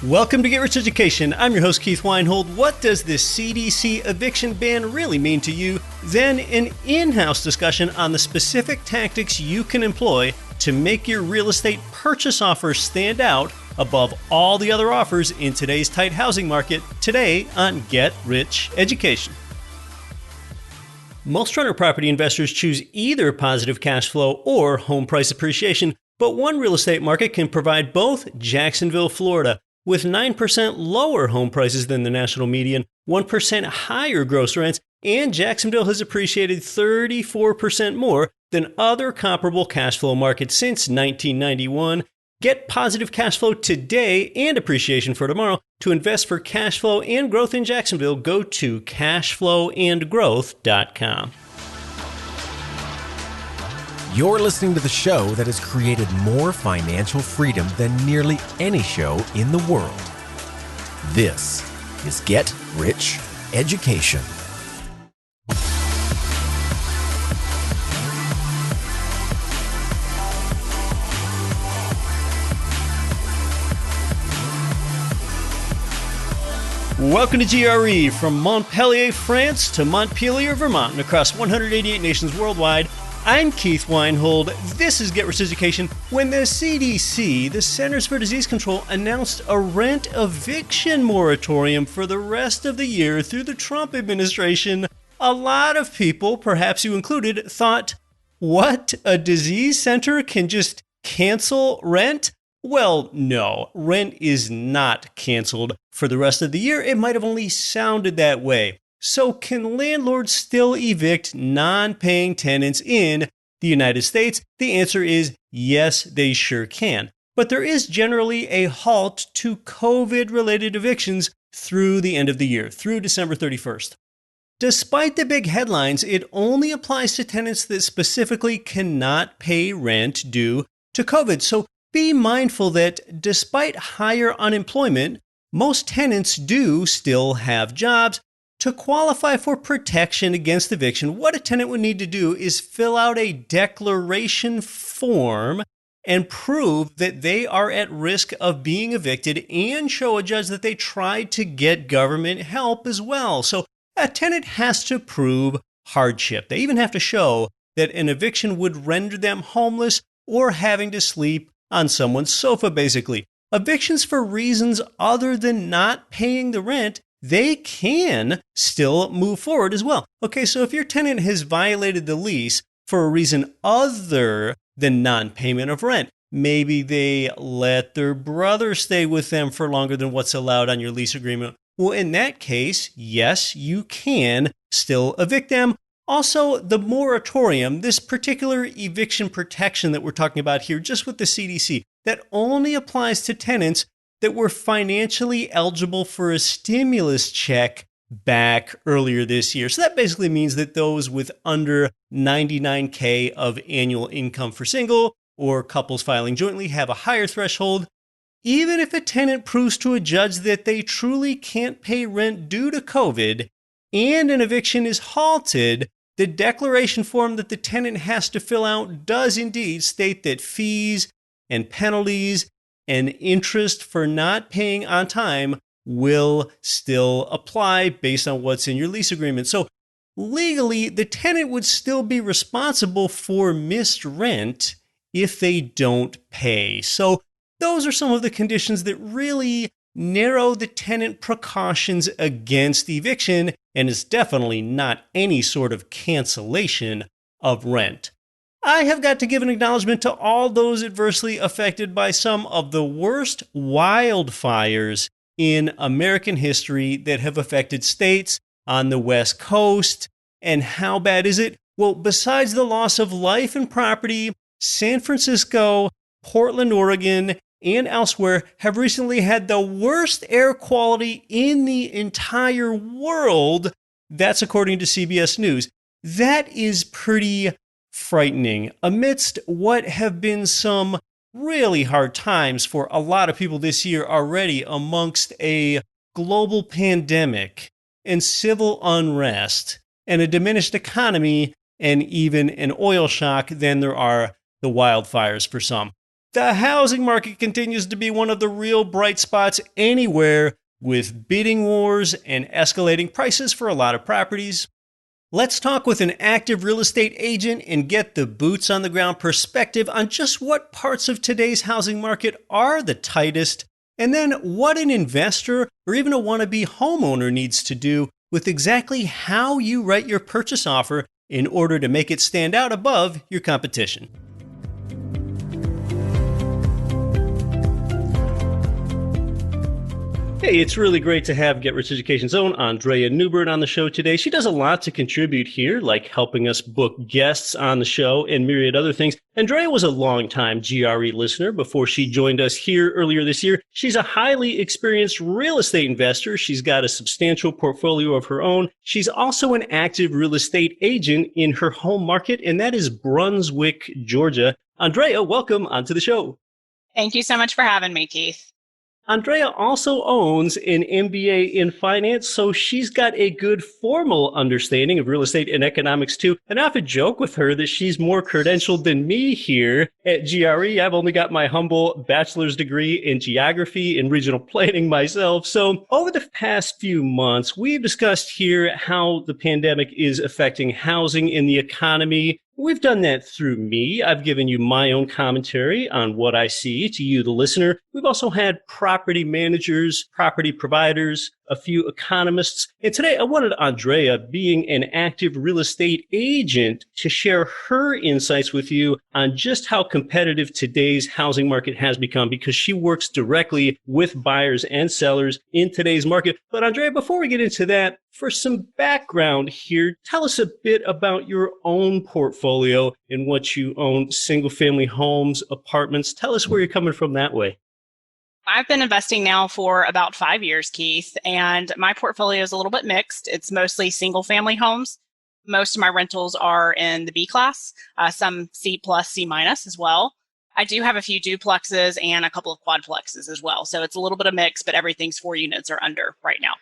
Welcome to Get Rich Education. I'm your host, Keith Weinhold. What does this CDC eviction ban really mean to you? Then an in-house discussion on the specific tactics you can employ to make your real estate purchase offer stand out above all the other offers in today's tight housing market. Today on Get Rich Education. Most rental property investors choose either positive cash flow or home price appreciation, but one real estate market can provide both. Jacksonville, Florida. With 9% lower home prices than the national median, 1% higher gross rents, and Jacksonville has appreciated 34% more than other comparable cash flow markets since 1991. Get positive cash flow today and appreciation for tomorrow. To invest for cash flow and growth in Jacksonville, go to cashflowandgrowth.com. You're listening to the show that has created more financial freedom than nearly any show in the world. This is Get Rich Education. Welcome to GRE, from Montpellier, France to Montpelier, Vermont, and across 188 nations worldwide. I'm Keith Weinhold. This is Get Rich Education. When the CDC, the Centers for Disease Control, announced a rent eviction moratorium for the rest of the year through the Trump administration, a lot of people, perhaps you included, thought, what, a disease center can just cancel rent? Well, no, rent is not canceled for the rest of the year. It might have only sounded that way. So can landlords still evict non-paying tenants in the United States? The answer is yes, they sure can. But there is generally a halt to COVID-related evictions through the end of the year, through December 31st. Despite the big headlines, it only applies to tenants that specifically cannot pay rent due to COVID. So be mindful that despite higher unemployment, most tenants do still have jobs. To qualify for protection against eviction, what a tenant would need to do is fill out a declaration form and prove that they are at risk of being evicted and show a judge that they tried to get government help as well. So a tenant has to prove hardship. They even have to show that an eviction would render them homeless or having to sleep on someone's sofa, basically. Evictions for reasons other than not paying the rent, they can still move forward as well. Okay, so if your tenant has violated the lease for a reason other than non-payment of rent, maybe they let their brother stay with them for longer than what's allowed on your lease agreement. Well, in that case, yes, you can still evict them. Also, the moratorium, this particular eviction protection that we're talking about here, just with the CDC, that only applies to tenants that were financially eligible for a stimulus check back earlier this year. So that basically means that those with under $99K of annual income for single or couples filing jointly have a higher threshold. Even if a tenant proves to a judge that they truly can't pay rent due to COVID and an eviction is halted, the declaration form that the tenant has to fill out does indeed state that fees and penalties and interest for not paying on time will still apply based on what's in your lease agreement. So legally, the tenant would still be responsible for missed rent if they don't pay. So those are some of the conditions that really narrow the tenant precautions against eviction, and is definitely not any sort of cancellation of rent. I have got to give an acknowledgement to all those adversely affected by some of the worst wildfires in American history that have affected states on the West Coast. And how bad is it? Well, besides the loss of life and property, San Francisco, Portland, Oregon, and elsewhere have recently had the worst air quality in the entire world. That's according to CBS News. That is pretty frightening. Amidst what have been some really hard times for a lot of people this year already, amongst a global pandemic and civil unrest and a diminished economy and even an oil shock, then there are the wildfires for some. The housing market continues to be one of the real bright spots anywhere, with bidding wars and escalating prices for a lot of properties. Let's talk with an active real estate agent and get the boots on the ground perspective on just what parts of today's housing market are the tightest, and then what an investor or even a wannabe homeowner needs to do with exactly how you write your purchase offer in order to make it stand out above your competition. Hey, it's really great to have Get Rich Education's own Aundrea Newbern on the show today. She does a lot to contribute here, like helping us book guests on the show and myriad other things. Aundrea was a longtime GRE listener before she joined us here earlier this year. She's a highly experienced real estate investor. She's got a substantial portfolio of her own. She's also an active real estate agent in her home market, and that is Brunswick, Georgia. Aundrea, welcome onto the show. Thank you so much for having me, Keith. Aundrea also owns an MBA in finance, so she's got a good formal understanding of real estate and economics too. And I often joke with her that she's more credentialed than me here at GRE. I've only got my humble bachelor's degree in geography and regional planning myself. So over the past few months, we've discussed here how the pandemic is affecting housing and the economy. We've done that through me. I've given you my own commentary on what I see to you, the listener. We've also had property managers, property providers, a few economists. And today I wanted Aundrea, being an active real estate agent, to share her insights with you on just how competitive today's housing market has become, because she works directly with buyers and sellers in today's market. But Aundrea, before we get into that, for some background here, tell us a bit about your own portfolio and what you own, single-family homes, apartments. Tell us where you're coming from that way. I've been investing now for about 5 years, Keith, and my portfolio is a little bit mixed. It's mostly single-family homes. Most of my rentals are in the B class, some C plus, C minus as well. I do have a few duplexes and a couple of quadplexes as well. So it's a little bit of mix, but everything's 4 units or under right now.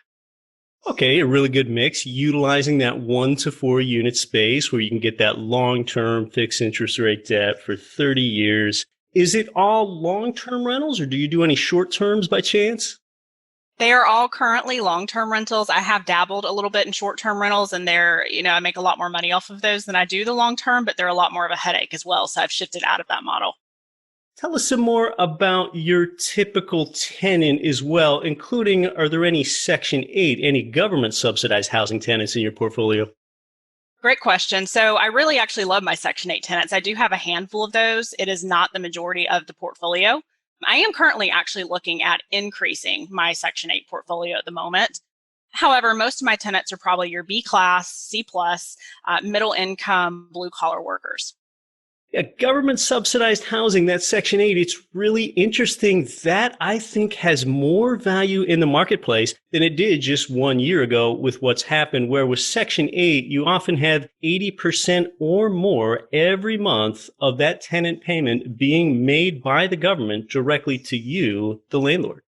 Okay, a really good mix, utilizing that 1 to 4 unit space where you can get that long-term fixed interest rate debt for 30 years. Is it all long-term rentals, or do you do any short-terms by chance? They are all currently long-term rentals. I have dabbled a little bit in short-term rentals, and I make a lot more money off of those than I do the long-term, but they're a lot more of a headache as well. So I've shifted out of that model. Tell us some more about your typical tenant as well, including, are there any Section 8, any government subsidized housing tenants in your portfolio? Great question. So I really actually love my Section 8 tenants. I do have a handful of those. It is not the majority of the portfolio. I am currently actually looking at increasing my Section 8 portfolio at the moment. However, most of my tenants are probably your B class, C plus, middle income, blue collar workers. Yeah, government subsidized housing, that's Section 8. It's really interesting. That, I think, has more value in the marketplace than it did just 1 year ago with what's happened, where with Section 8, you often have 80% or more every month of that tenant payment being made by the government directly to you, the landlord.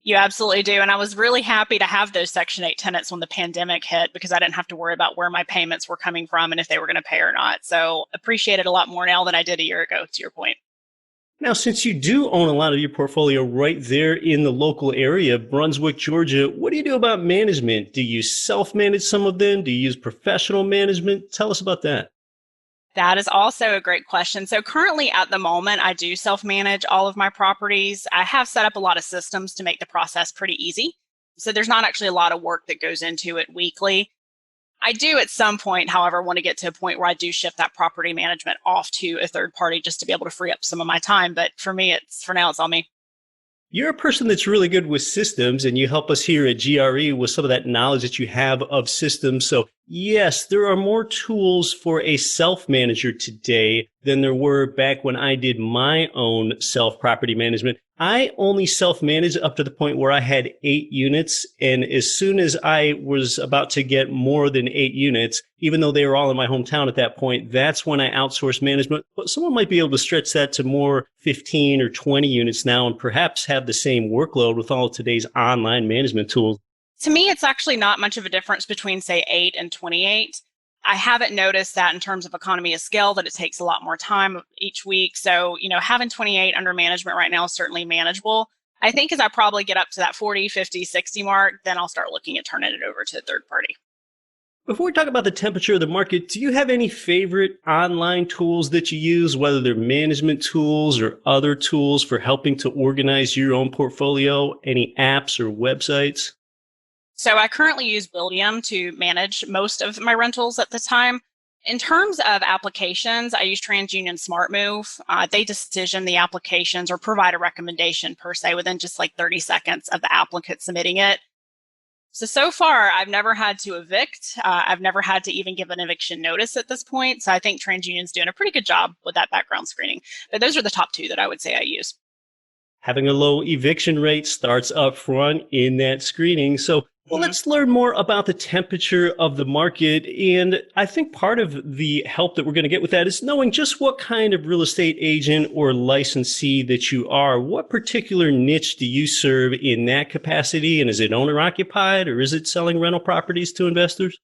You absolutely do. And I was really happy to have those Section 8 tenants when the pandemic hit, because I didn't have to worry about where my payments were coming from and if they were going to pay or not. So appreciate it a lot more now than I did a year ago, to your point. Now, since you do own a lot of your portfolio right there in the local area, Brunswick, Georgia, what do you do about management? Do you self-manage some of them? Do you use professional management? Tell us about that. That is also a great question. So currently at the moment, I do self-manage all of my properties. I have set up a lot of systems to make the process pretty easy. So there's not actually a lot of work that goes into it weekly. I do at some point, however, want to get to a point where I do shift that property management off to a third party just to be able to free up some of my time. But for me, for now, it's all me. You're a person that's really good with systems, and you help us here at GRE with some of that knowledge that you have of systems. So yes, there are more tools for a self-manager today than there were back when I did my own self-property management. I only self-managed up to the point where I had 8 units. And as soon as I was about to get more than 8 units, even though they were all in my hometown at that point, that's when I outsourced management. But someone might be able to stretch that to more 15 or 20 units now and perhaps have the same workload with all of today's online management tools. To me, it's actually not much of a difference between, say, 8 and 28. I haven't noticed that in terms of economy of scale that it takes a lot more time each week. So, having 28 under management right now is certainly manageable. I think as I probably get up to that 40, 50, 60 mark, then I'll start looking at turning it over to a third party. Before we talk about the temperature of the market, do you have any favorite online tools that you use, whether they're management tools or other tools for helping to organize your own portfolio? Any apps or websites? So I currently use Buildium to manage most of my rentals at the time. In terms of applications, I use TransUnion SmartMove. They decision the applications or provide a recommendation per se within just like 30 seconds of the applicant submitting it. So far, I've never had to evict. I've never had to even give an eviction notice at this point. So I think TransUnion's doing a pretty good job with that background screening. But those are the top two that I would say I use. Having a low eviction rate starts up front in that screening. So let's learn more about the temperature of the market. And I think part of the help that we're going to get with that is knowing just what kind of real estate agent or licensee that you are. What particular niche do you serve in that capacity? And is it owner occupied or is it selling rental properties to investors?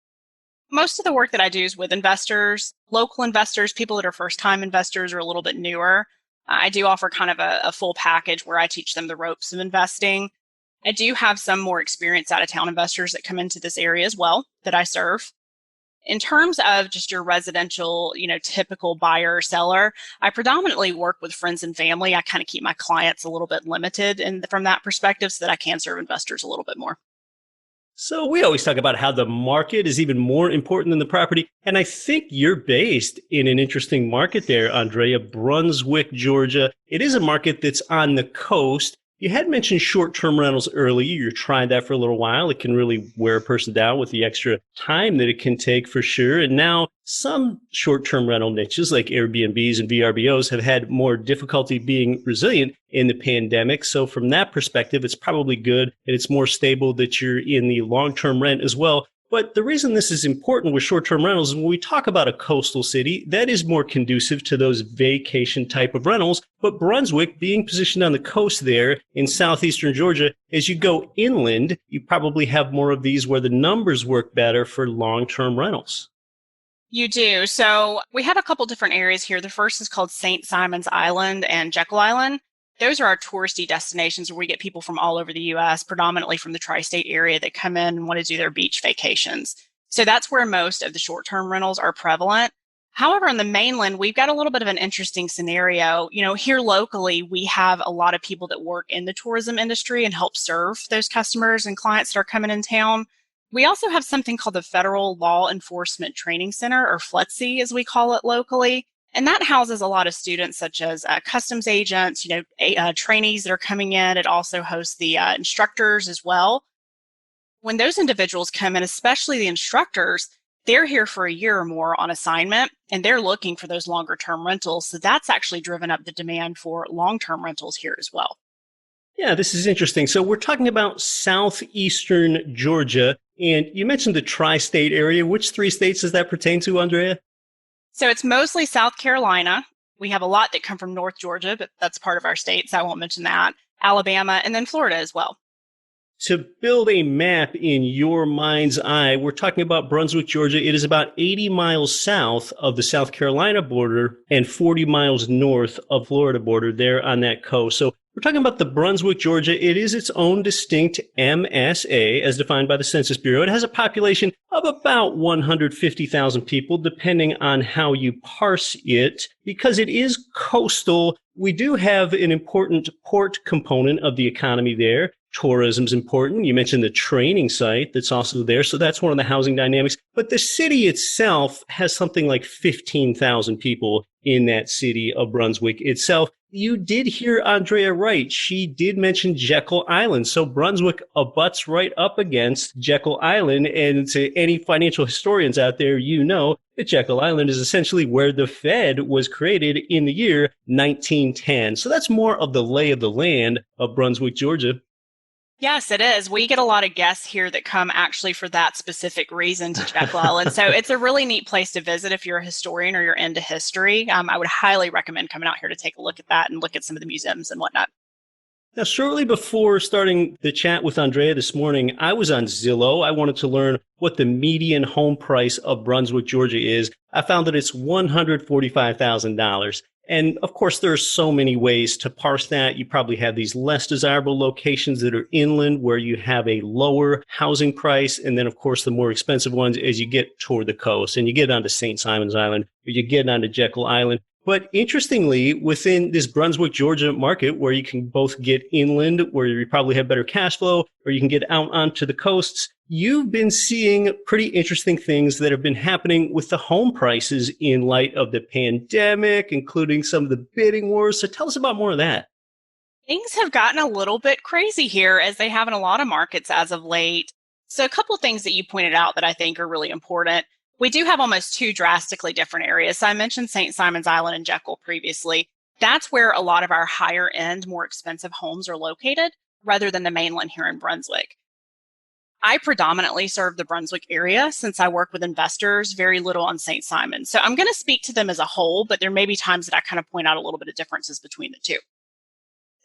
Most of the work that I do is with investors, local investors, people that are first-time investors or a little bit newer. I do offer kind of a full package where I teach them the ropes of investing. I do have some more experienced out-of-town investors that come into this area as well that I serve. In terms of just your residential, typical buyer or seller, I predominantly work with friends and family. I kind of keep my clients a little bit limited from that perspective so that I can serve investors a little bit more. So we always talk about how the market is even more important than the property. And I think you're based in an interesting market there, Aundrea, Brunswick, Georgia. It is a market that's on the coast. You had mentioned short-term rentals earlier. You're trying that for a little while. It can really wear a person down with the extra time that it can take for sure. And now some short-term rental niches like Airbnbs and VRBOs have had more difficulty being resilient in the pandemic. So from that perspective, it's probably good and it's more stable that you're in the long-term rent as well. But the reason this is important with short-term rentals is when we talk about a coastal city, that is more conducive to those vacation type of rentals. But Brunswick, being positioned on the coast there in southeastern Georgia, as you go inland, you probably have more of these where the numbers work better for long-term rentals. You do. So we have a couple different areas here. The first is called St. Simon's Island and Jekyll Island. Those are our touristy destinations where we get people from all over the U.S., predominantly from the tri-state area, that come in and want to do their beach vacations. So that's where most of the short-term rentals are prevalent. However, on the mainland, we've got a little bit of an interesting scenario. Here locally, we have a lot of people that work in the tourism industry and help serve those customers and clients that are coming in town. We also have something called the Federal Law Enforcement Training Center, or FLETC as we call it locally. And that houses a lot of students such as customs agents, trainees that are coming in. It also hosts the instructors as well. When those individuals come in, especially the instructors, they're here for a year or more on assignment, and they're looking for those longer term rentals. So that's actually driven up the demand for long-term rentals here as well. Yeah, this is interesting. So we're talking about southeastern Georgia, and you mentioned the tri-state area. Which three states does that pertain to, Aundrea? So it's mostly South Carolina. We have a lot that come from North Georgia, but that's part of our state, so I won't mention that. Alabama, and then Florida as well. To build a map in your mind's eye, we're talking about Brunswick, Georgia. It is about 80 miles south of the South Carolina border and 40 miles north of Florida border there on that coast. So we're talking about the Brunswick, Georgia. It is its own distinct MSA as defined by the Census Bureau. It has a population of about 150,000 people, depending on how you parse it. Because it is coastal, we do have an important port component of the economy there. Tourism's important. You mentioned the training site that's also there. So that's one of the housing dynamics. But the city itself has something like 15,000 people in that city of Brunswick itself. You did hear Aundrea right. She did mention Jekyll Island. So Brunswick abuts right up against Jekyll Island. And to any financial historians out there, you know that Jekyll Island is essentially where the Fed was created in the year 1910. So that's more of the lay of the land of Brunswick, Georgia. Yes, it is. We get a lot of guests here that come actually for that specific reason to Jekyll Island. So it's a really neat place to visit if you're a historian or you're into history. I would highly recommend coming out here to take a look at that and look at some of the museums and whatnot. Now, shortly before starting the chat with Aundrea this morning, I was on Zillow. I wanted to learn what the median home price of Brunswick, Georgia is. I found that it's $145,000. And of course, there are so many ways to parse that. You probably have these less desirable locations that are inland where you have a lower housing price. And then, of course, the more expensive ones as you get toward the coast and you get onto St. Simon's Island or you get onto Jekyll Island. But interestingly, within this Brunswick, Georgia market, where you can both get inland, where you probably have better cash flow, or you can get out onto the coasts, you've been seeing pretty interesting things that have been happening with the home prices in light of the pandemic, including some of the bidding wars. So tell us about more of that. Things have gotten a little bit crazy here, as they have in a lot of markets as of late. So a couple of things that you pointed out that I think are really important. We do have almost two drastically different areas. So I mentioned St. Simon's Island and Jekyll previously. That's where a lot of our higher end, more expensive homes are located, rather than the mainland here in Brunswick. I predominantly serve the Brunswick area since I work with investors, very little on St. Simon's. So I'm going to speak to them as a whole, but there may be times that I kind of point out a little bit of differences between the two.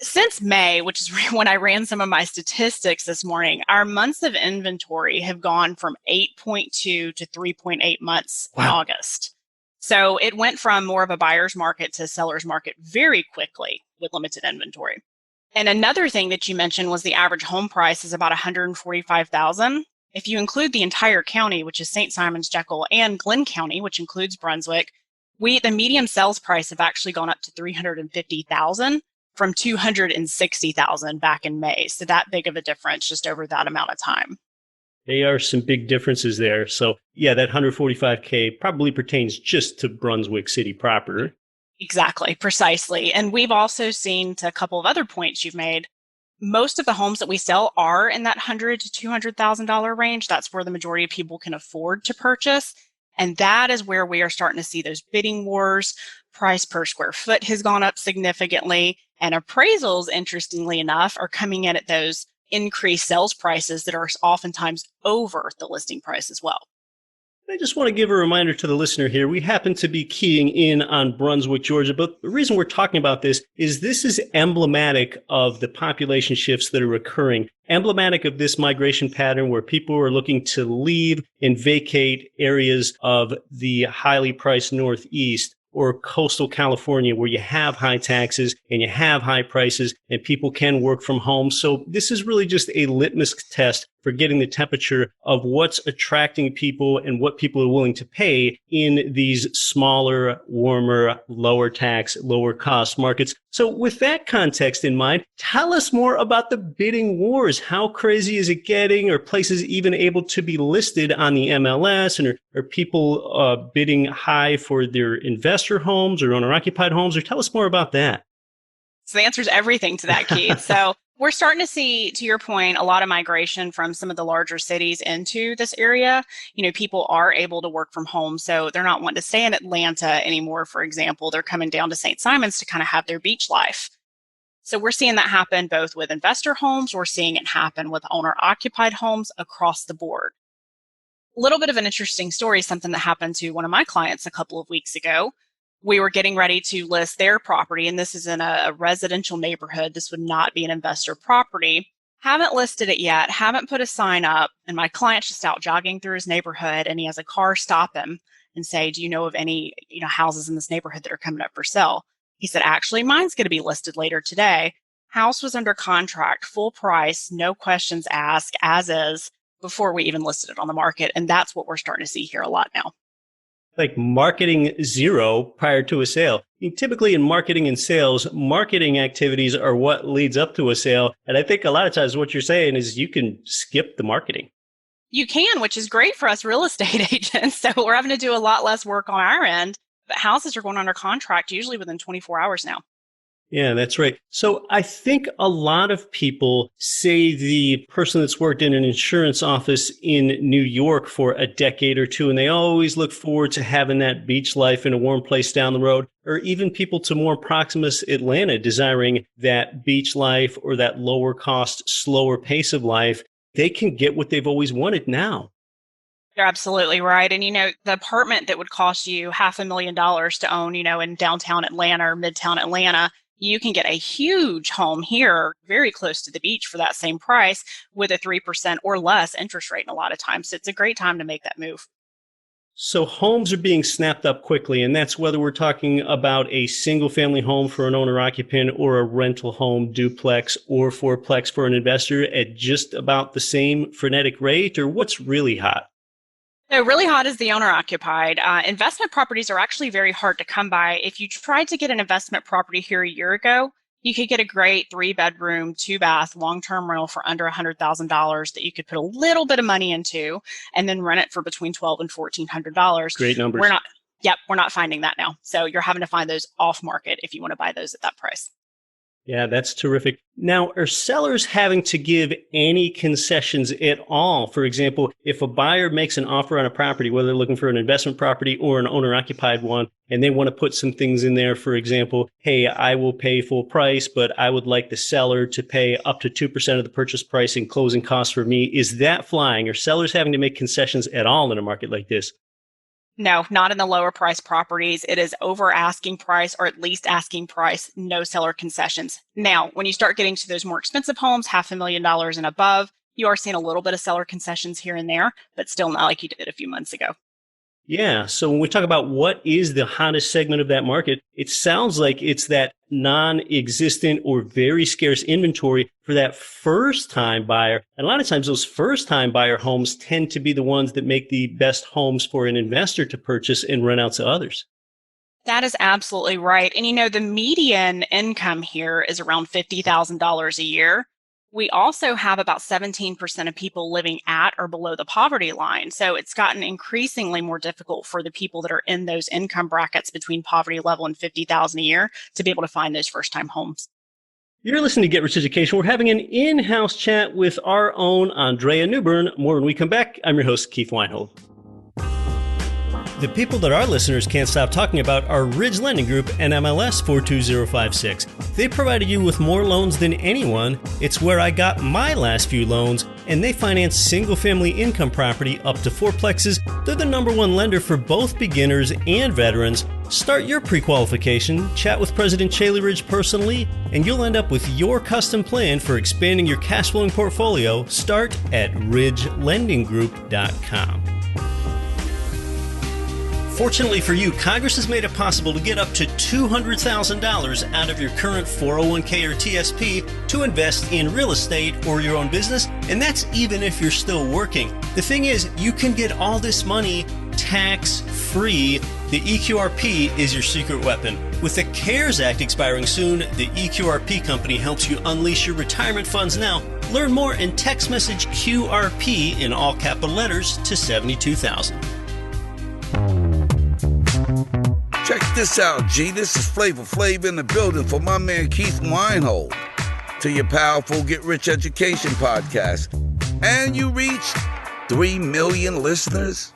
Since May, which is when I ran some of my statistics this morning, our months of inventory have gone from 8.2 to 3.8 months in August. So it went from more of a buyer's market to a seller's market very quickly with limited inventory. And another thing that you mentioned was the average home price is about $145,000. If you include the entire county, which is St. Simon's, Jekyll, and Glenn County, which includes Brunswick, the median sales price have actually gone up to $350,000. From $260,000 back in May. So that big of a difference just over that amount of time. There are some big differences there. So yeah, that 145K probably pertains just to Brunswick City proper. Exactly, precisely. And we've also seen, to a couple of other points you've made, most of the homes that we sell are in that $100,000 to $200,000 range. That's where the majority of people can afford to purchase. And that is where we are starting to see those bidding wars. Price per square foot has gone up significantly. And appraisals, interestingly enough, are coming in at those increased sales prices that are oftentimes over the listing price as well. I just want to give a reminder to the listener here. We happen to be keying in on Brunswick, Georgia, but the reason we're talking about this is emblematic of the population shifts that are occurring, emblematic of this migration pattern where people are looking to leave and vacate areas of the highly priced Northeast or coastal California where you have high taxes and you have high prices and people can work from home. So this is really just a litmus test for getting the temperature of what's attracting people and what people are willing to pay in these smaller, warmer, lower tax, lower cost markets. So with that context in mind, tell us more about the bidding wars. How crazy is it getting? Are places even able to be listed on the MLS? And are people bidding high for their investor homes or owner-occupied homes? Or tell us more about that. So the answer is everything to that, Keith. So we're starting to see, to your point, a lot of migration from some of the larger cities into this area. You know, people are able to work from home, so they're not wanting to stay in Atlanta anymore, for example. They're coming down to St. Simon's to kind of have their beach life. So we're seeing that happen both with investor homes. We're seeing it happen with owner-occupied homes across the board. A little bit of an interesting story, something that happened to one of my clients a couple of weeks ago. We were getting ready to list their property, and this is in a residential neighborhood. This would not be an investor property. Haven't listed it yet, haven't put a sign up, and my client's just out jogging through his neighborhood, and he has a car stop him and say, do you know of any houses in this neighborhood that are coming up for sale? He said, actually, mine's going to be listed later today. House was under contract, full price, no questions asked, as is, before we even listed it on the market, and that's what we're starting to see here a lot now. Like marketing zero prior to a sale. Typically in marketing and sales, marketing activities are what leads up to a sale. And I think a lot of times what you're saying is you can skip the marketing. You can, which is great for us real estate agents. So we're having to do a lot less work on our end. But houses are going under contract usually within 24 hours now. Yeah, that's right. So I think a lot of people say the person that's worked in an insurance office in New York for a decade or two, and they always look forward to having that beach life in a warm place down the road, or even people to more proximus Atlanta desiring that beach life or that lower cost, slower pace of life. They can get what they've always wanted now. You're absolutely right. And, the apartment that would cost you $500,000 to own, in downtown Atlanta or midtown Atlanta, you can get a huge home here very close to the beach for that same price with a 3% or less interest rate in a lot of times. So it's a great time to make that move. So homes are being snapped up quickly, and that's whether we're talking about a single-family home for an owner-occupant or a rental home, duplex, or fourplex for an investor at just about the same frenetic rate, or what's really hot? So really hot is the owner-occupied. Investment properties are actually very hard to come by. If you tried to get an investment property here a year ago, you could get a great 3-bedroom, 2-bath, long-term rental for under $100,000 that you could put a little bit of money into and then rent it for between $1,200 and $1,400. Great numbers. We're not finding that now. So you're having to find those off market if you want to buy those at that price. Yeah, that's terrific. Now, are sellers having to give any concessions at all? For example, if a buyer makes an offer on a property, whether they're looking for an investment property or an owner-occupied one, and they want to put some things in there, for example, hey, I will pay full price, but I would like the seller to pay up to 2% of the purchase price in closing costs for me. Is that flying? Are sellers having to make concessions at all in a market like this? No, not in the lower price properties. It is over asking price or at least asking price, no seller concessions. Now, when you start getting to those more expensive homes, $500,000 and above, you are seeing a little bit of seller concessions here and there, but still not like you did a few months ago. Yeah. So when we talk about what is the hottest segment of that market, it sounds like it's that non-existent or very scarce inventory for that first-time buyer. And a lot of times those first-time buyer homes tend to be the ones that make the best homes for an investor to purchase and rent out to others. That is absolutely right. And the median income here is around $50,000 a year. We also have about 17% of people living at or below the poverty line. So it's gotten increasingly more difficult for the people that are in those income brackets between poverty level and $50,000 a year to be able to find those first-time homes. You're listening to Get Rich Education. We're having an in-house chat with our own Aundrea Newbern. More when we come back. I'm your host, Keith Weinhold. The people that our listeners can't stop talking about are Ridge Lending Group and MLS 42056. They provided you with more loans than anyone. It's where I got my last few loans, and they finance single-family income property up to fourplexes. They're the #1 lender for both beginners and veterans. Start your pre-qualification, chat with President Chaley Ridge personally, and you'll end up with your custom plan for expanding your cash flowing portfolio. Start at ridgelendinggroup.com. Fortunately for you, Congress has made it possible to get up to $200,000 out of your current 401k or TSP to invest in real estate or your own business, and that's even if you're still working. The thing is, you can get all this money tax-free. The EQRP is your secret weapon. With the CARES Act expiring soon, the EQRP company helps you unleash your retirement funds now. Learn more and text message QRP in all capital letters to 72,000. Check this out, G. This is Flavor Flav in the building for my man Keith Weinhold to your powerful Get Rich Education podcast. And you reached 3 million listeners.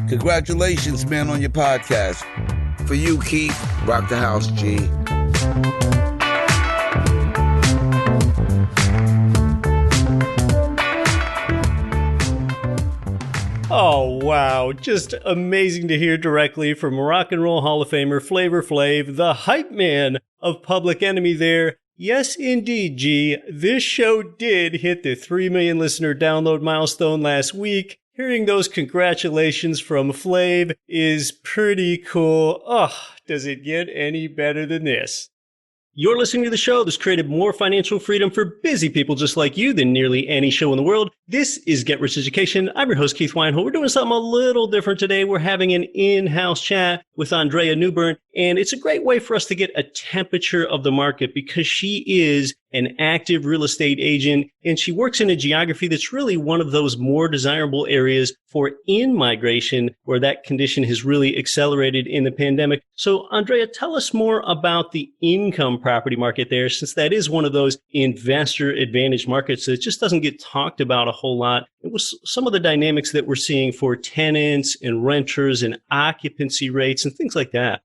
Congratulations, man, on your podcast. For you, Keith, rock the house, G. Oh, wow. Just amazing to hear directly from Rock and Roll Hall of Famer Flavor Flav, the hype man of Public Enemy there. Yes, indeed, G. This show did hit the 3 million listener download milestone last week. Hearing those congratulations from Flav is pretty cool. Oh, does it get any better than this? You're listening to the show that's created more financial freedom for busy people just like you than nearly any show in the world. This is Get Rich Education. I'm your host, Keith Weinhold. We're doing something a little different today. We're having an in-house chat with Aundrea Newbern, and it's a great way for us to get a temperature of the market because she is an active real estate agent, and she works in a geography that's really one of those more desirable areas for in-migration, where that condition has really accelerated in the pandemic. So, Aundrea, tell us more about the income property market there, since that is one of those investor advantage markets that just doesn't get talked about a whole lot. It was some of the dynamics that we're seeing for tenants and renters and occupancy rates and things like that.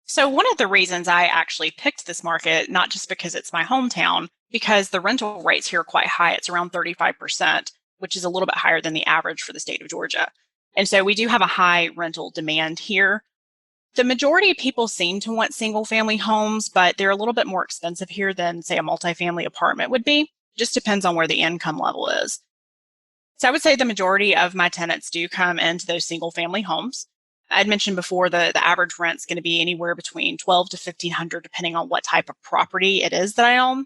So one of the reasons I actually picked this market, not just because it's my hometown, because the rental rates here are quite high. It's around 35%, which is a little bit higher than the average for the state of Georgia. And so we do have a high rental demand here. The majority of people seem to want single family homes, but they're a little bit more expensive here than, say, a multifamily apartment would be. Just depends on where the income level is. So I would say the majority of my tenants do come into those single family homes. I'd mentioned before the average rent's going to be anywhere between $1,200 to $1,500, depending on what type of property it is that I own.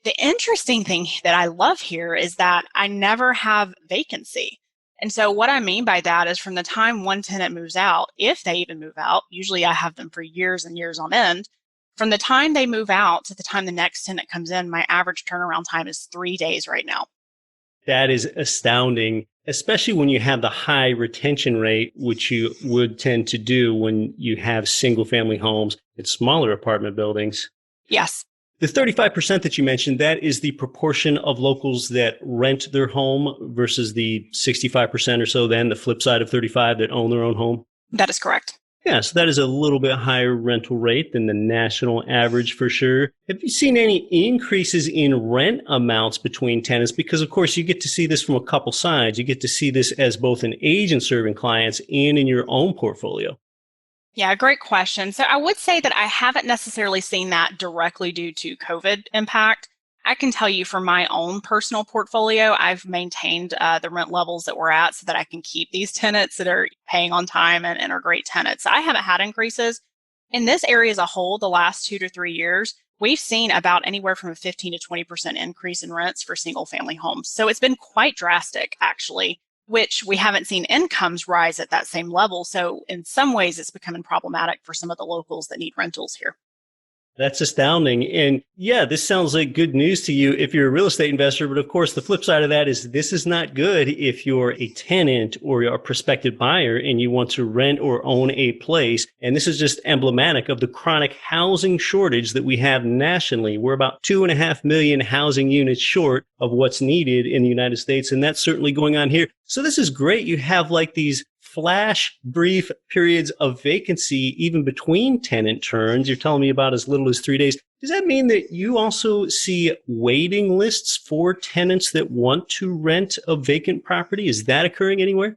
The interesting thing that I love here is that I never have vacancy. And so what I mean by that is from the time one tenant moves out, if they even move out, usually I have them for years and years on end, from the time they move out to the time the next tenant comes in, my average turnaround time is 3 days right now. That is astounding, especially when you have the high retention rate, which you would tend to do when you have single family homes in smaller apartment buildings. Yes. The 35% that you mentioned, that is the proportion of locals that rent their home versus the 65% or so then, the flip side of 35 that own their own home? That is correct. Yeah, so that is a little bit higher rental rate than the national average for sure. Have you seen any increases in rent amounts between tenants? Because, of course, you get to see this from a couple sides. You get to see this as both an agent serving clients and in your own portfolio. Yeah, great question. So I would say that I haven't necessarily seen that directly due to COVID impact. I can tell you from my own personal portfolio, I've maintained the rent levels that we're at so that I can keep these tenants that are paying on time and are great tenants. I haven't had increases. In this area as a whole, the last 2 to 3 years, we've seen about anywhere from a 15 to 20% increase in rents for single family homes. So it's been quite drastic, actually, which we haven't seen incomes rise at that same level. So in some ways, it's becoming problematic for some of the locals that need rentals here. That's astounding. And yeah, this sounds like good news to you if you're a real estate investor. But of course, the flip side of that is this is not good if you're a tenant or a prospective buyer and you want to rent or own a place. And this is just emblematic of the chronic housing shortage that we have nationally. We're about 2.5 million housing units short of what's needed in the United States. And that's certainly going on here. So this is great. You have like these flash brief periods of vacancy even between tenant turns. You're telling me about as little as 3 days. Does that mean that you also see waiting lists for tenants that want to rent a vacant property? Is that occurring anywhere?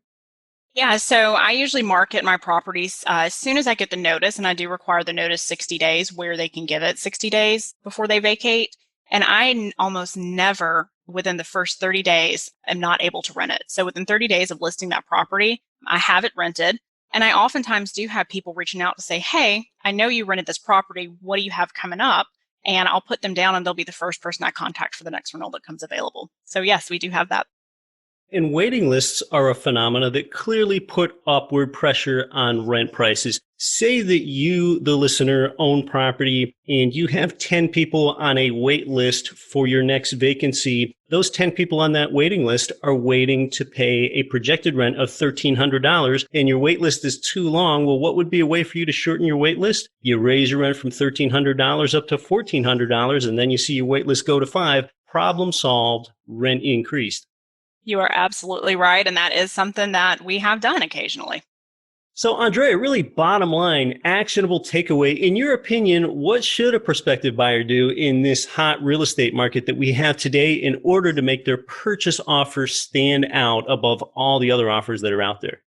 Yeah, so I usually market my properties as soon as I get the notice, and I do require the notice 60 days where they can give it 60 days before they vacate. And I almost never, within the first 30 days, am not able to rent it. So within 30 days of listing that property, I have it rented. And I oftentimes do have people reaching out to say, hey, I know you rented this property. What do you have coming up? And I'll put them down and they'll be the first person I contact for the next rental that comes available. So yes, we do have that. And waiting lists are a phenomena that clearly put upward pressure on rent prices. Say that you, the listener, own property and you have 10 people on a wait list for your next vacancy. Those 10 people on that waiting list are waiting to pay a projected rent of $1,300 and your wait list is too long. Well, what would be a way for you to shorten your wait list? You raise your rent from $1,300 up to $1,400 and then you see your wait list go to $5,000. Problem solved, rent increased. You are absolutely right. And that is something that we have done occasionally. So, Aundrea, really bottom line, actionable takeaway. In your opinion, what should a prospective buyer do in this hot real estate market that we have today in order to make their purchase offer stand out above all the other offers that are out there?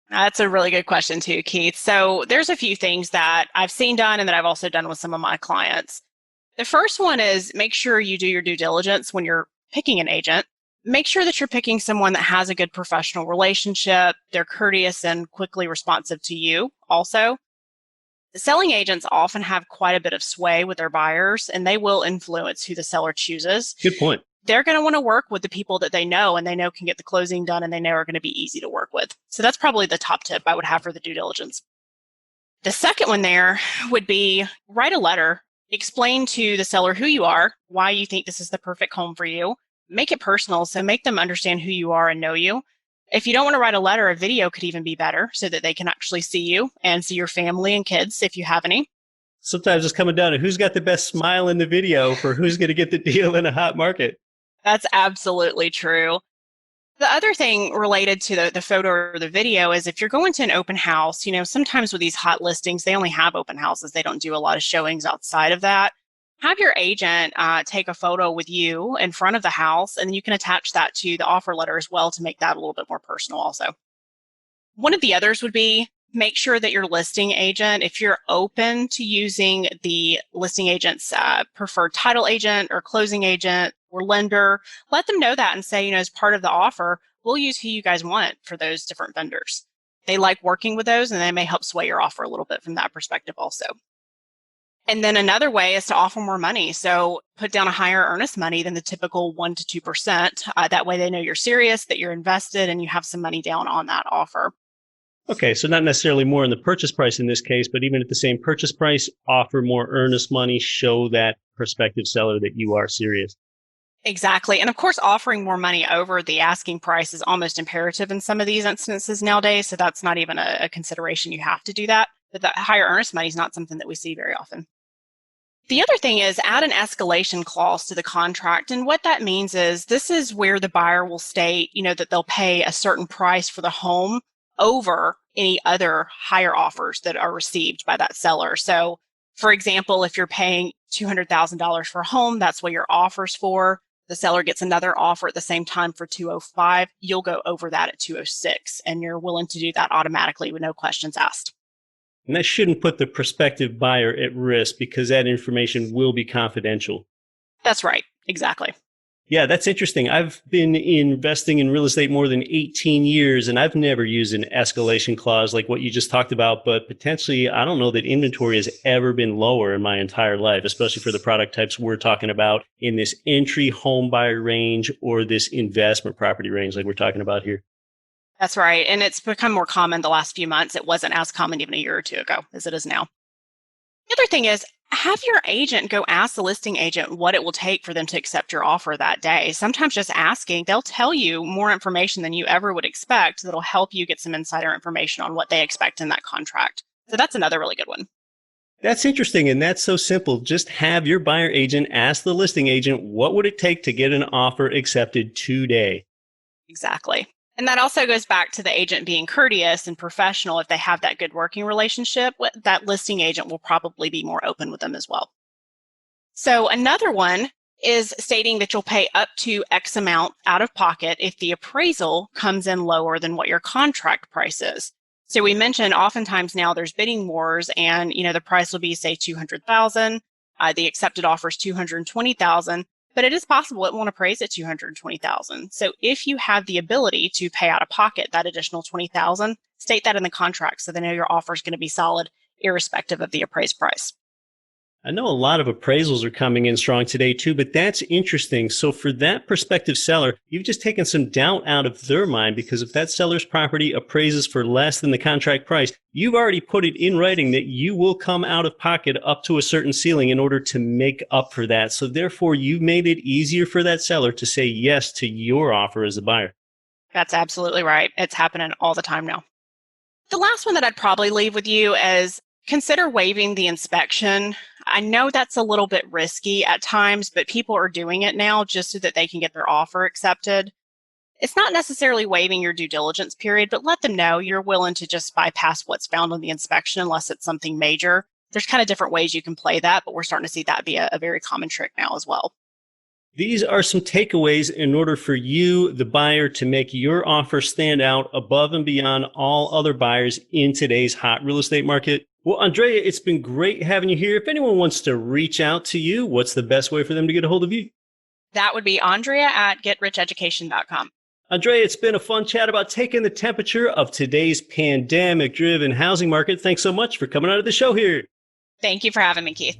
That's a really good question too, Keith. So there's a few things that I've seen done and that I've also done with some of my clients. The first one is make sure you do your due diligence when you're picking an agent. Make sure that you're picking someone that has a good professional relationship. They're courteous and quickly responsive to you also. The selling agents often have quite a bit of sway with their buyers, and they will influence who the seller chooses. Good point. They're going to want to work with the people that they know and they know can get the closing done and they know are going to be easy to work with. So that's probably the top tip I would have for the due diligence. The second one there would be write a letter. Explain to the seller who you are, why you think this is the perfect home for you. Make it personal, so make them understand who you are and know you. If you don't want to write a letter, a video could even be better so that they can actually see you and see your family and kids if you have any. Sometimes it's coming down to who's got the best smile in the video for who's going to get the deal in a hot market. That's absolutely true. The other thing related to the photo or the video is if you're going to an open house, sometimes with these hot listings, they only have open houses. They don't do a lot of showings outside of that. Have your agent take a photo with you in front of the house, and you can attach that to the offer letter as well to make that a little bit more personal also. One of the others would be make sure that your listing agent, if you're open to using the listing agent's preferred title agent or closing agent or lender, let them know that and say, as part of the offer, we'll use who you guys want for those different vendors. They like working with those, and they may help sway your offer a little bit from that perspective also. And then another way is to offer more money. So put down a higher earnest money than the typical 1% to 2%. That way they know you're serious, that you're invested, and you have some money down on that offer. Okay, so not necessarily more in the purchase price in this case, but even at the same purchase price, offer more earnest money, show that prospective seller that you are serious. Exactly. And of course, offering more money over the asking price is almost imperative in some of these instances nowadays. So that's not even a consideration. You have to do that. But that higher earnest money is not something that we see very often. The other thing is add an escalation clause to the contract. And what that means is this is where the buyer will state, that they'll pay a certain price for the home over any other higher offers that are received by that seller. So, for example, if you're paying $200,000 for a home, that's what your offer's for. The seller gets another offer at the same time for $205,000, you'll go over that at $206,000, and you're willing to do that automatically with no questions asked. And that shouldn't put the prospective buyer at risk because that information will be confidential. That's right. Exactly. Yeah, that's interesting. I've been investing in real estate more than 18 years, and I've never used an escalation clause like what you just talked about, but potentially, I don't know that inventory has ever been lower in my entire life, especially for the product types we're talking about in this entry home buyer range or this investment property range like we're talking about here. That's right. And it's become more common the last few months. It wasn't as common even a year or two ago as it is now. The other thing is have your agent go ask the listing agent what it will take for them to accept your offer that day. Sometimes just asking, they'll tell you more information than you ever would expect that'll help you get some insider information on what they expect in that contract. So that's another really good one. That's interesting, and that's so simple. Just have your buyer agent ask the listing agent, what would it take to get an offer accepted today? Exactly. And that also goes back to the agent being courteous and professional. If they have that good working relationship, that listing agent will probably be more open with them as well. So another one is stating that you'll pay up to X amount out of pocket if the appraisal comes in lower than what your contract price is. So we mentioned oftentimes now there's bidding wars and, the price will be, say, $200,000. The accepted offer is $220,000. But it is possible it won't appraise at $220,000. So if you have the ability to pay out of pocket that additional $20,000, state that in the contract so they know your offer is going to be solid, irrespective of the appraised price. I know a lot of appraisals are coming in strong today too, but that's interesting. So for that prospective seller, you've just taken some doubt out of their mind because if that seller's property appraises for less than the contract price, you've already put it in writing that you will come out of pocket up to a certain ceiling in order to make up for that. So therefore, you've made it easier for that seller to say yes to your offer as a buyer. That's absolutely right. It's happening all the time now. The last one that I'd probably leave with you is consider waiving the inspection. I know that's a little bit risky at times, but people are doing it now just so that they can get their offer accepted. It's not necessarily waiving your due diligence period, but let them know you're willing to just bypass what's found on the inspection unless it's something major. There's kind of different ways you can play that, but we're starting to see that be a very common trick now as well. These are some takeaways in order for you, the buyer, to make your offer stand out above and beyond all other buyers in today's hot real estate market. Well, Aundrea, it's been great having you here. If anyone wants to reach out to you, what's the best way for them to get a hold of you? That would be Aundrea at getricheducation.com. Aundrea, it's been a fun chat about taking the temperature of today's pandemic-driven housing market. Thanks so much for coming on to the show here. Thank you for having me, Keith.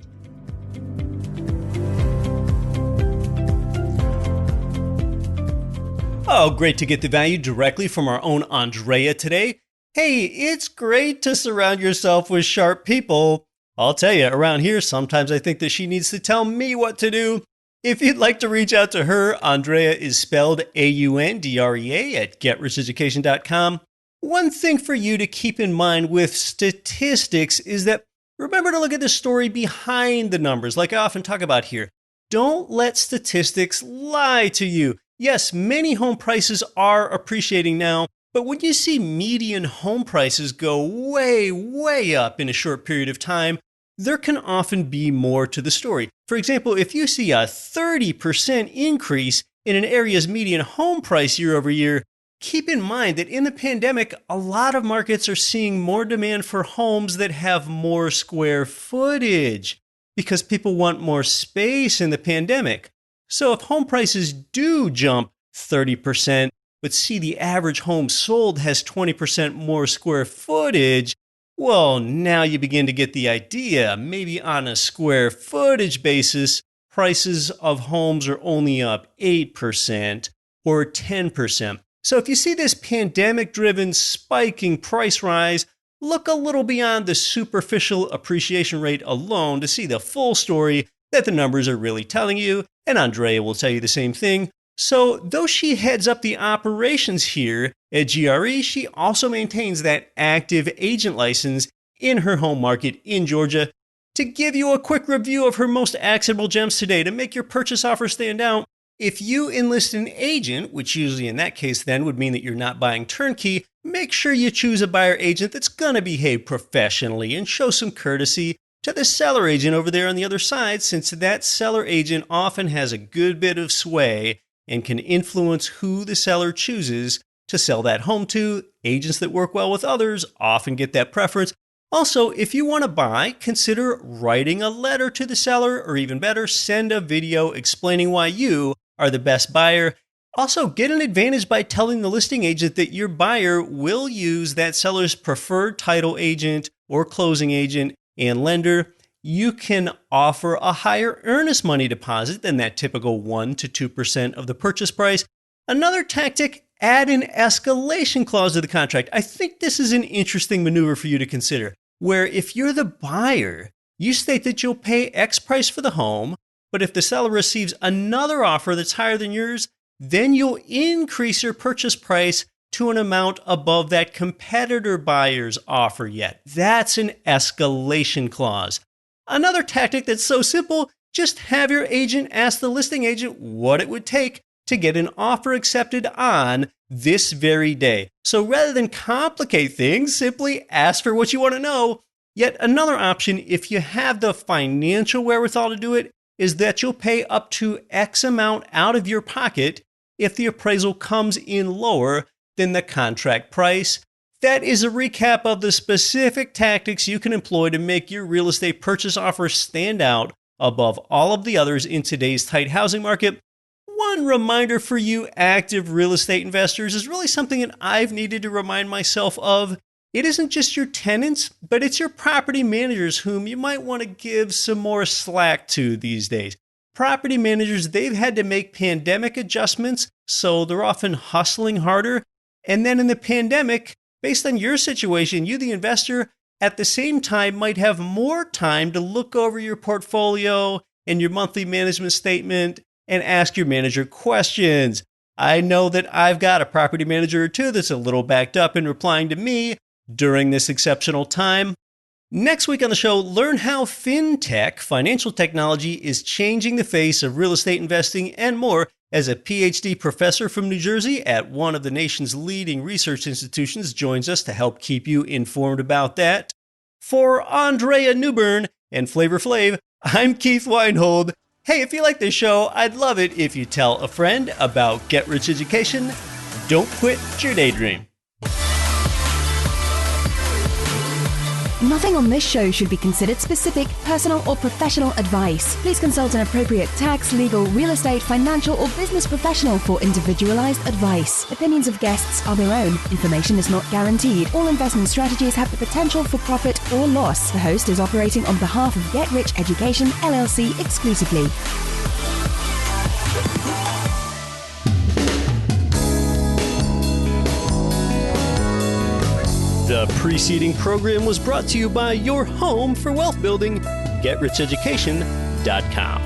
Oh, great to get the value directly from our own Aundrea today. Hey, it's great to surround yourself with sharp people. I'll tell you, around here, sometimes I think that she needs to tell me what to do. If you'd like to reach out to her, Aundrea is spelled Aundrea at getricheducation.com. One thing for you to keep in mind with statistics is that remember to look at the story behind the numbers, like I often talk about here. Don't let statistics lie to you. Yes, many home prices are appreciating now, but when you see median home prices go way, way up in a short period of time, there can often be more to the story. For example, if you see a 30% increase in an area's median home price year over year, keep in mind that in the pandemic, a lot of markets are seeing more demand for homes that have more square footage because people want more space in the pandemic. So if home prices do jump 30%, but see the average home sold has 20% more square footage, well, now you begin to get the idea. Maybe on a square footage basis, prices of homes are only up 8% or 10%. So if you see this pandemic-driven spiking price rise, look a little beyond the superficial appreciation rate alone to see the full story that the numbers are really telling you, and Aundrea will tell you the same thing. So though she heads up the operations here at GRE, she also maintains that active agent license in her home market in Georgia. To give you a quick review of her most actionable gems today to make your purchase offer stand out, if you enlist an agent, which usually in that case then would mean that you're not buying turnkey, make sure you choose a buyer agent that's going to behave professionally and show some courtesy to the seller agent over there on the other side, since that seller agent often has a good bit of sway and can influence who the seller chooses to sell that home to. Agents that work well with others often get that preference. Also, if you want to buy, consider writing a letter to the seller, or even better, send a video explaining why you are the best buyer. Also, get an advantage by telling the listing agent that your buyer will use that seller's preferred title agent or closing agent and lender. You can offer a higher earnest money deposit than that typical 1 to 2% of the purchase price. Another tactic, add an escalation clause to the contract. I think this is an interesting maneuver for you to consider, where if you're the buyer, you state that you'll pay X price for the home, but if the seller receives another offer that's higher than yours, then you'll increase your purchase price to an amount above that competitor buyer's offer yet. That's an escalation clause. Another tactic that's so simple, just have your agent ask the listing agent what it would take to get an offer accepted on this very day. So rather than complicate things, simply ask for what you want to know. Yet another option, if you have the financial wherewithal to do it, is that you'll pay up to X amount out of your pocket if the appraisal comes in lower than the contract price. That is a recap of the specific tactics you can employ to make your real estate purchase offer stand out above all of the others in today's tight housing market. One reminder for you active real estate investors is really something that I've needed to remind myself of. It isn't just your tenants, but it's your property managers whom you might want to give some more slack to these days. Property managers, they've had to make pandemic adjustments, so they're often hustling harder. And then in the pandemic, based on your situation, you, the investor, at the same time might have more time to look over your portfolio and your monthly management statement and ask your manager questions. I know that I've got a property manager or two that's a little backed up in replying to me during this exceptional time. Next week on the show, learn how fintech, financial technology, is changing the face of real estate investing and more as a PhD professor from New Jersey at one of the nation's leading research institutions joins us to help keep you informed about that. For Aundrea Newbern and Flavor Flav, I'm Keith Weinhold. Hey, if you like this show, I'd love it if you tell a friend about Get Rich Education. Don't quit your daydream. Nothing on this show should be considered specific, personal, or professional advice. Please consult an appropriate tax, legal, real estate, financial, or business professional for individualized advice. Opinions of guests are their own. Information is not guaranteed. All investment strategies have the potential for profit or loss. The host is operating on behalf of Get Rich Education, LLC exclusively. The preceding program was brought to you by your home for wealth building, GetRichEducation.com.